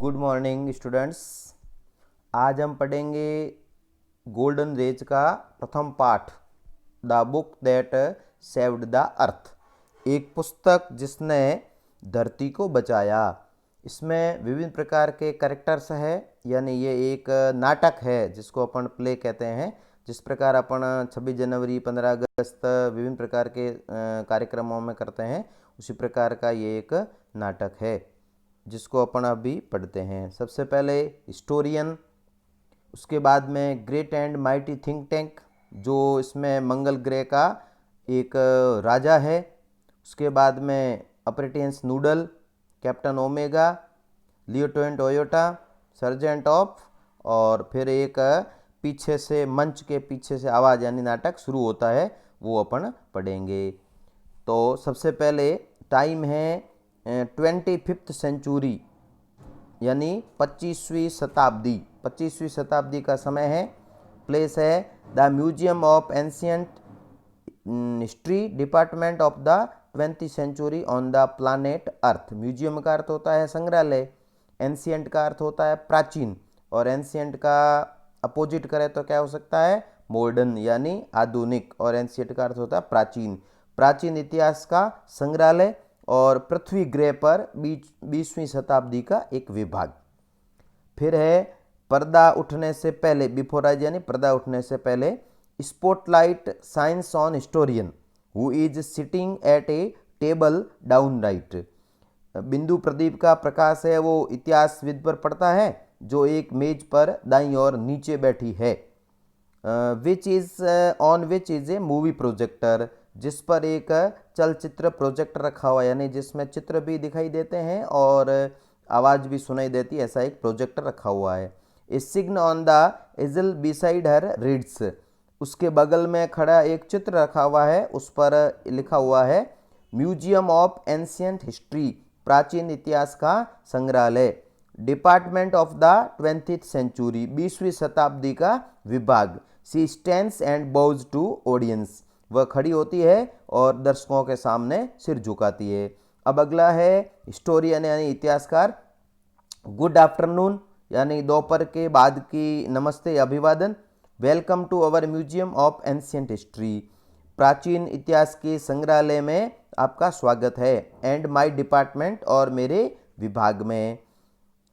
Good morning students. आज हम पढ़ेंगे गोल्डन रेज का प्रथम पाठ, the book that saved the earth. एक पुस्तक जिसने धरती को बचाया। इसमें विभिन्न प्रकार के कैरेक्टर्स है, यानी ये एक नाटक है जिसको अपन प्ले कहते हैं। जिस प्रकार अपन 26 जनवरी 15 अगस्त विभिन्न प्रकार के कार्यक्रमों में करते हैं, उसी प्रकार का ये एक नाटक है जिसको अपन अभी पढ़ते हैं। सबसे पहले हिस्टोरियन, उसके बाद में great and mighty think tank, जो इसमें मंगल ग्रह का एक राजा है। उसके बाद में Apparatus Noodle, Captain Omega, Lieutenant Iota, Sergeant Oop, और फिर एक पीछे से मंच के पीछे से आवाज़ यानी नाटक शुरू होता है, वो अपन पढ़ेंगे। तो सबसे पहले टाइम है 25th सेंचुरी, यानी 25वीं शताब्दी। 25वीं शताब्दी का समय है। प्लेस है the museum of ancient history, department of the 20th century on the planet earth. Museum का अर्थ होता है संग्रहालय, एंशियंट का अर्थ होता है प्राचीन, और एंशियंट का अपोजिट करें तो क्या हो सकता है, मॉडर्न यानी आधुनिक, और एंशियंट का अर्थ होता है प्राचीन। प्राचीन इतिहास का संग्रहालय और पृथ्वी ग्रह पर 20वीं शताब्दी का एक विभाग। फिर है पर्दा उठने से पहले, बिफोराइज यानी पर्दा उठने से पहले, spotlight science on historian who is sitting at A table down right. बिंदु प्रदीप का प्रकाश है वो इतिहासविद पर पड़ता है जो एक मेज पर दाईं ओर नीचे बैठी है। Which is on which is a movie projector, जिस पर एक चलचित्र प्रोजेक्टर रखा हुआ है, यानी जिसमें चित्र भी दिखाई देते हैं और आवाज़ भी सुनाई देती है, ऐसा एक प्रोजेक्टर रखा हुआ है। A sign on the easel beside her reads, उसके बगल में खड़ा एक चित्र रखा हुआ है, उस पर लिखा हुआ है म्यूजियम ऑफ एंशियंट हिस्ट्री, प्राचीन इतिहास का संग्रहालय। Department of the 20th century, 20वीं शताब्दी का विभाग। She stands and bows to audience, वह खड़ी होती है और दर्शकों के सामने सिर झुकाती है। अब अगला है हिस्टोरियन यानी इतिहासकार। गुड आफ्टरनून यानी दोपहर के बाद की नमस्ते अभिवादन। Welcome to our museum of ancient history, प्राचीन इतिहास के संग्रहालय में आपका स्वागत है। एंड माय डिपार्टमेंट, और मेरे विभाग में।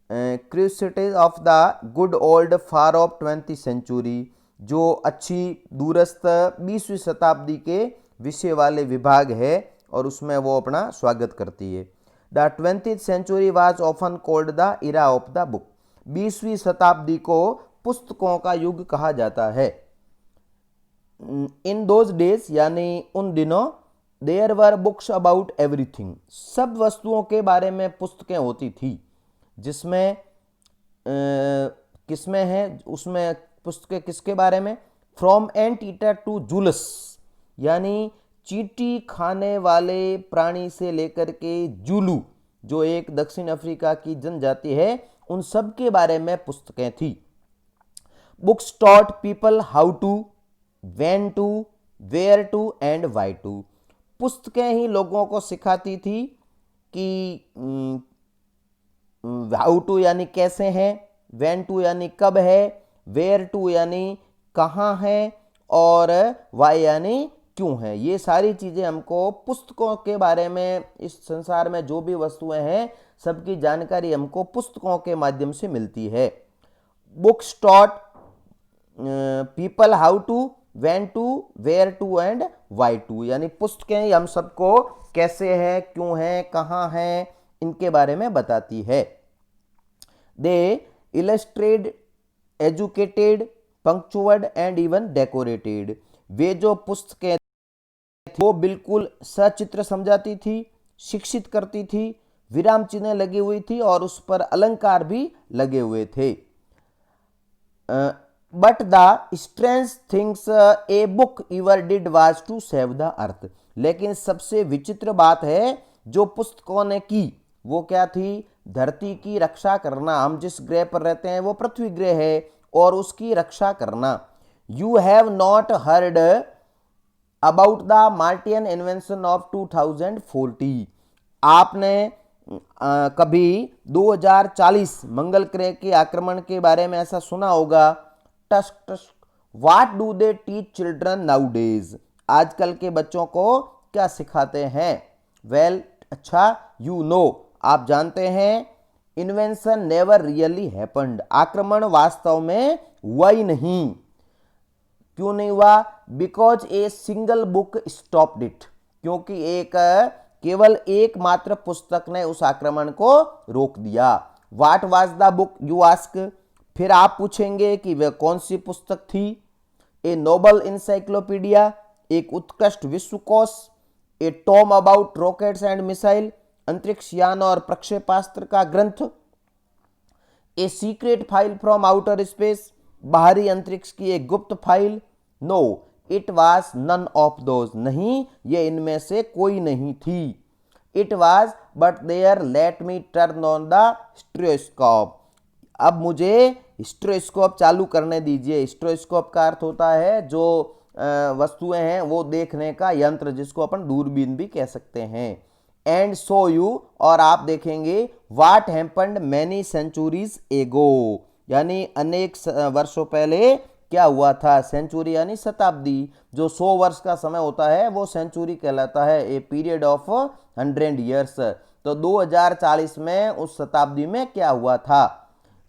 Curiosities of the good old far off 20th century, जो अच्छी दूरस्थ 20वीं शताब्दी के विषय वाले विभाग है और उसमें वो अपना स्वागत करती है। The 20th century was often called the era of the book, 20वीं शताब्दी को पुस्तकों का युग कहा जाता है। इन दोज डेज यानी उन दिनों, there were books about everything, सब वस्तुओं के बारे में पुस्तकें होती थी। जिसमें किसमें है, उसमें पुस्तकें किसके बारे में, from anteater to Zulus, यानी चींटी खाने वाले प्राणी से लेकर के जूलू, जो एक दक्षिण अफ्रीका की जनजाति है, उन सब के बारे में पुस्तकें थी। Books taught people how to, when to, where to and why to, पुस्तकें ही लोगों को सिखाती थी कि हाउ टू यानी कैसे है, व्हेन टू यानी कब है, वेयर टू यानी कहाँ है, और वाई यानी क्यों है। ये सारी चीज़ें हमको पुस्तकों के बारे में, इस संसार में जो भी वस्तुएं हैं सबकी जानकारी हमको पुस्तकों के माध्यम से मिलती है। Books taught people how to, when to, where to and why to, यानी पुस्तकें हम सबको कैसे है, क्यों है, कहाँ है, इनके बारे में बताती है। They illustrate, educated, punctuated and even decorated, वे जो पुस्तकें वो बिल्कुल सचित्र समझाती थी, शिक्षित करती थी, विराम चिन्ह लगी हुई थी और उस पर अलंकार भी लगे हुए थे। But the strange things a book ever did was to save the earth, लेकिन सबसे विचित्र बात है जो पुस्तकों ने की वो क्या थी, धरती की रक्षा करना। हम जिस ग्रह पर रहते हैं वो पृथ्वी ग्रह है और उसकी रक्षा करना। You have not heard about the Martian invention of 2040, आपने कभी 2040 मंगल ग्रह के आक्रमण के बारे में ऐसा सुना होगा। Tusk tusk what do they teach children now days, आजकल के बच्चों को क्या सिखाते हैं। वेल अच्छा, यू नो, आप जानते हैं, इन्वेंशन नेवर रियली हैपेंड, आक्रमण वास्तव में हुआ ही नहीं। क्यों नहीं हुआ? Because a single book stopped it, क्योंकि केवल एकमात्र पुस्तक ने उस आक्रमण को रोक दिया। What was the book you ask, फिर आप पूछेंगे कि वह कौन सी पुस्तक थी। ए नोबल इंसाइक्लोपीडिया, एक उत्कृष्ट विश्वकोश। A tome about rockets and missile, अंतरिक्ष यान और प्रक्षेपास्त्र का ग्रंथ। A secret file from outer space, बाहरी अंतरिक्ष की एक गुप्त file. No it was none of those, नहीं, ये इनमें से कोई नहीं थी। It was but there, let me turn on the stereoscope, अब मुझे स्टेरोस्कोप चालू करने दीजिए। स्टेरोस्कोप का अर्थ होता है जो वस्तुएं हैं वो देखने का यंत्र, जिसको अपन दूरबीन भी कह सकते हैं। एंड सो यू, और आप देखेंगे, व्हाट हैपेंड मैनी सेंचुरीज एगो, यानी अनेक वर्षों पहले क्या हुआ था। सेंचुरी यानी शताब्दी, जो 100 वर्ष का समय होता है वो सेंचुरी कहलाता है, ए पीरियड ऑफ 100 ईयर्स। तो 2040 में उस शताब्दी में क्या हुआ था।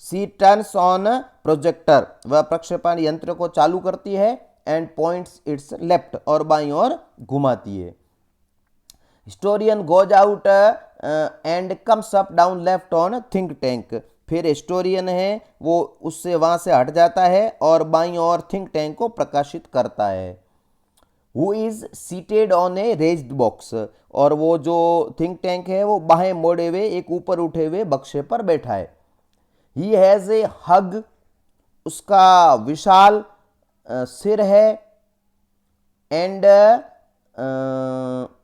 सी टर्न्स ऑन प्रोजेक्टर, वह प्रक्षेपण यंत्र को चालू करती है। एंड पॉइंट्स इट्स लेफ्ट, और बाईं ओर घुमाती है। Historian goes out and comes up down left on think tank, फिर हिस्टोरियन है वो उससे वहां से हट जाता है और बाईं ओर थिंक टैंक को प्रकाशित करता है। Who is seated on A raised box, और वो जो थिंक टैंक है वो बाहें मोड़े हुए एक ऊपर उठे हुए बक्से पर बैठा है। ही हैज ए हग, उसका विशाल सिर है। And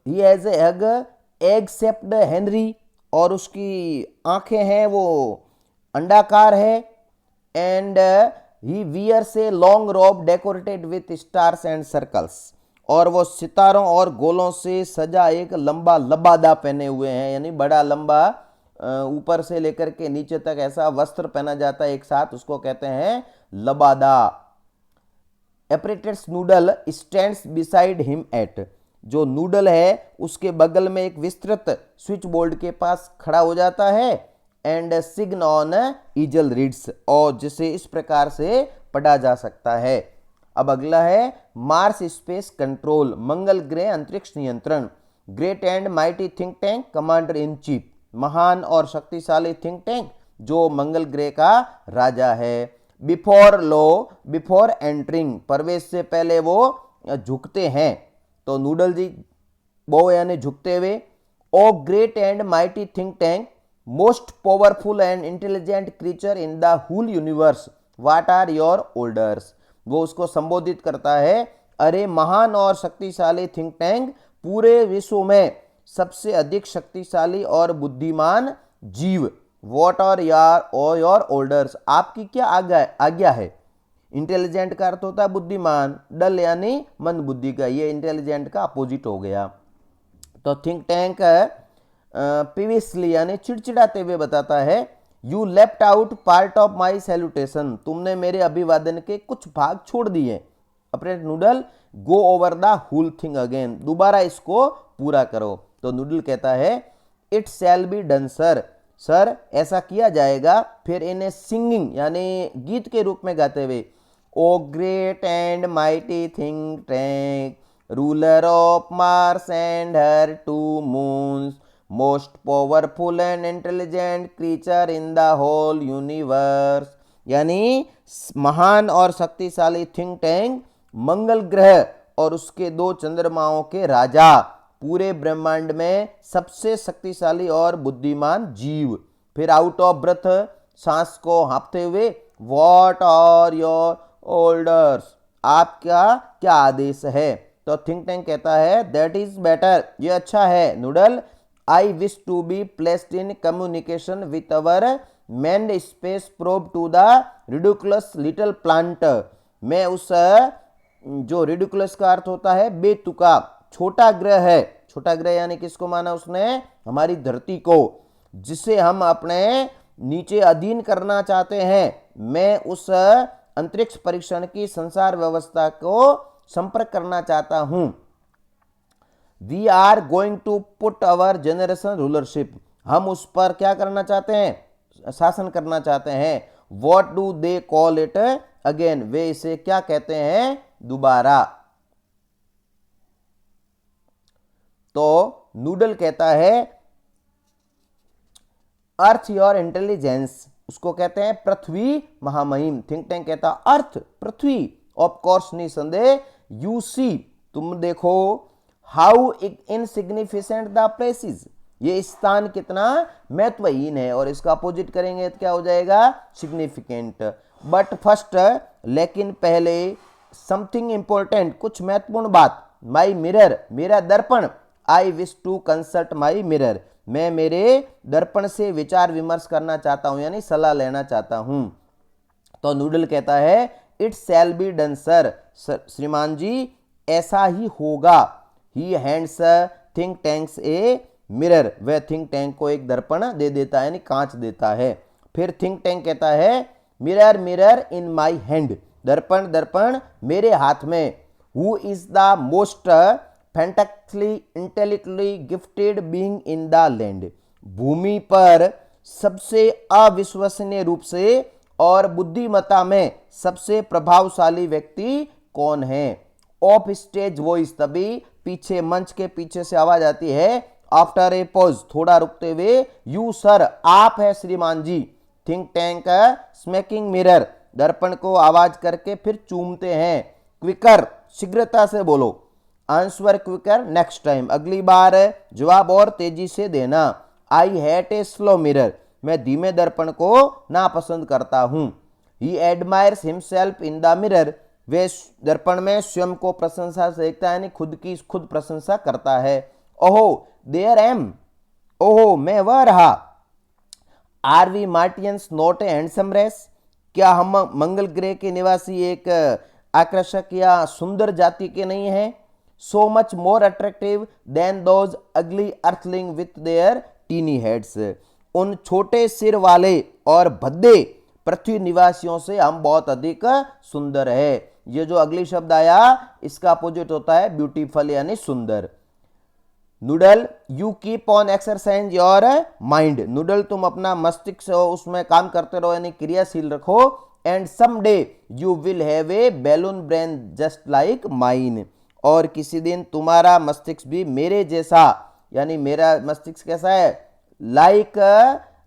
he has a huge egg shaped Henry, और उसकी आंखें हैं वो अंडाकार है। And he wears a long robe decorated with stars and circles, और वो सितारों और गोलों से सजा एक लंबा लबादा पहने हुए हैं, यानी बड़ा लंबा ऊपर से लेकर के नीचे तक ऐसा वस्त्र पहना जाता है एक साथ, उसको कहते हैं लबादा। Apparatus Noodle stands beside him at, जो नूडल है उसके बगल में एक विस्तृत स्विच बोर्ड के पास खड़ा हो जाता है। एंड सिग्न ऑन ईजल रीड्स, और जिसे इस प्रकार से पढ़ा जा सकता है। अब अगला है मार्स स्पेस कंट्रोल, मंगल ग्रह अंतरिक्ष नियंत्रण। Great and mighty think tank commander in chief, महान और शक्तिशाली थिंक टैंक जो मंगल ग्रह का राजा है। बिफोर एंटरिंग, प्रवेश से पहले वो झुकते हैं, तो नूडल जी वो यानी झुकते हुए। O great and mighty think tank, most powerful and intelligent creature in the whole universe, what are your orders, वो उसको संबोधित करता है, अरे महान और शक्तिशाली थिंक टैंक, पूरे विश्व में सबसे अधिक शक्तिशाली और बुद्धिमान जीव, व्हाट आर योर ऑर्डर्स, आपकी क्या आज्ञा है। इंटेलिजेंट का अर्थ होता है बुद्धिमान, डल यानी मंद बुद्धि का, ये इंटेलिजेंट का अपोजिट हो गया। तो थिंक टैंक पीवियसली यानी चिड़चिड़ाते हुए बताता है, you left out part of my salutation, तुमने मेरे अभिवादन के कुछ भाग छोड़ दिए। अपने Noodle go over the whole thing again, दोबारा इसको पूरा करो। तो नूडल कहता है, it shall be done sir, sir ऐसा किया जाएगा। फिर इन्हें सिंगिंग यानी गीत के रूप में गाते हुए, O great and mighty think tank, ruler of Mars and her two moons, most powerful and intelligent creature in the whole universe, यानी महान और शक्तिशाली थिंक टैंक, मंगल ग्रह और उसके 2 चंद्रमाओं के राजा, पूरे ब्रह्मांड में सबसे शक्तिशाली और बुद्धिमान जीव। फिर आउट ऑफ ब्रेथ, सांस को हाँफते हुए, व्हाट आर योर ऑर्डर्स, आपका क्या आदेश है। तो थिंक टैंक कहता है, दैट इज बेटर, ये अच्छा है Noodle. I wish to be placed in communication with our manned space probe to the ridiculous little planet, मैं उस जो रिडिकुलस का अर्थ होता है बेतुका, छोटा ग्रह है, छोटा ग्रह यानी किसको माना उसने, हमारी धरती को। जिसे हम अपने नीचे अधीन करना चाहते हैं। मैं उस अंतरिक्ष परीक्षण की संसार व्यवस्था को संपर्क करना चाहता हूं। We are going to put our generation rulership, हम उस पर क्या करना चाहते हैं, शासन करना चाहते हैं। What do they call it again, वे इसे क्या कहते हैं, दोबारा। तो नूडल कहता है अर्थ योर इंटेलिजेंस, उसको कहते हैं पृथ्वी महामहिम। थिंक टैंक कहता अर्थ पृथ्वी, ऑफ कोर्स निसंदेह। यू सी, तुम देखो, how insignificant the place is, ये स्थान कितना महत्वहीन है। और इसका अपोजिट करेंगे तो क्या हो जाएगा, सिग्निफिकेंट। बट फर्स्ट, लेकिन पहले, समथिंग इंपॉर्टेंट, कुछ महत्वपूर्ण बात। माई मिरर, मेरा दर्पण। I wish to consult my mirror, मैं मेरे दर्पण से विचार विमर्श करना चाहता हूं, यानी सलाह लेना चाहता हूं। तो नूडल कहता है it shall be done sir, श्रीमान जी ऐसा ही होगा। He hands think tanks a mirror, वह थिंक टैंक को एक दर्पण दे देता है, यानी कांच देता है। फिर थिंक टैंक कहता है mirror mirror in my hand, दर्पण दर्पण मेरे हाथ में। Who is the most fantastically intellectually gifted being in the land, भूमि पर सबसे अविश्वसनीय रूप से और बुद्धिमत्ता में सबसे प्रभावशाली व्यक्ति कौन है। ऑफ स्टेज वॉइस, तभी पीछे मंच के पीछे से आवाज आती है। आफ्टर ए पॉज, थोड़ा रुकते हुए, यू सर, आप है श्रीमान जी। थिंक टैंक स्मैकिंग मिरर, दर्पण को आवाज करके फिर चूमते हैं। क्विकर, शीघ्रता से बोलो। आंसर क्विकर नेक्स्ट टाइम, अगली बार जवाब और तेजी से देना। I hate a slow mirror, मैं धीमे दर्पण को नापसंद करता हूं। He admires himself in the mirror, वे दर्पण में स्वयं को प्रशंसा से देखता है, यानी खुद प्रशंसा करता है। ओहो देयर एम, ओहो मैं वह रहा। Are we Martians not a handsome race, क्या हम मंगल ग्रह के निवासी एक आकर्षक या सुंदर जाति के नहीं हैं। So much more attractive than those ugly earthling with their tiny heads, उन छोटे सिर वाले और भद्दे पृथ्वी निवासियों से हम बहुत अधिक सुंदर है। ये जो अगली शब्द आया इसका अपोजिट होता है ब्यूटीफुल, यानी सुंदर। Noodle you keep on exercise your mind, noodle तुम अपना मस्तिष्क उसमें काम करते रहो, यानी क्रियाशील रखो। And someday you will have a balloon brain just like mine, और किसी दिन तुम्हारा मस्तिष्क भी मेरे जैसा, यानी मेरा मस्तिष्क कैसा है, लाइक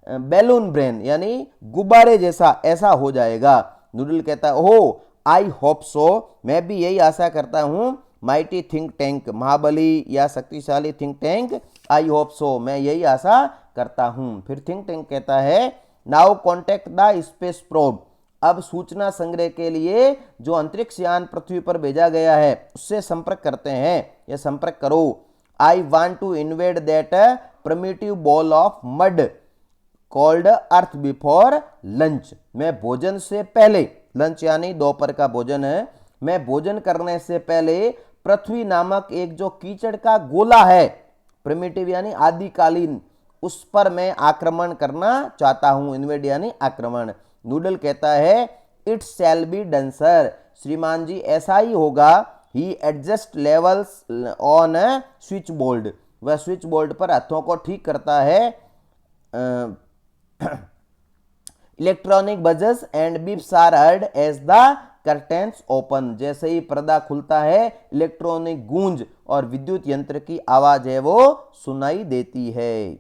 बैलून ब्रेन, यानी गुब्बारे जैसा, ऐसा हो जाएगा। नूडल कहता है ओह आई होप सो, मैं भी यही आशा करता हूं। माइटी थिंक टैंक, महाबली या शक्तिशाली think tank, I hope so, मैं यही आशा करता हूं। फिर थिंक टैंक कहता है now contact the space probe, अब सूचना संग्रह के लिए जो अंतरिक्ष यान पृथ्वी पर भेजा गया है उससे संपर्क करते हैं, या संपर्क करो। I want to invade that primitive ball of mud called earth before lunch, मैं भोजन से पहले, लंच यानी दोपहर का भोजन है, मैं भोजन करने से पहले पृथ्वी नामक एक जो कीचड़ का गोला है, प्रिमिटिव यानी आदिकालीन, उस पर मैं आक्रमण करना चाहता हूं। इन्वेड यानी आक्रमण। नूडल कहता है it shall be done sir, श्रीमान जी ऐसा ही होगा। He adjust levels on switch board, वह स्विच बोर्ड पर हाथों को ठीक करता है। Electronic buzzes and beeps are heard as the curtains open, जैसे ही पर्दा खुलता है इलेक्ट्रॉनिक गूंज और विद्युत यंत्र की आवाज है वो सुनाई देती है।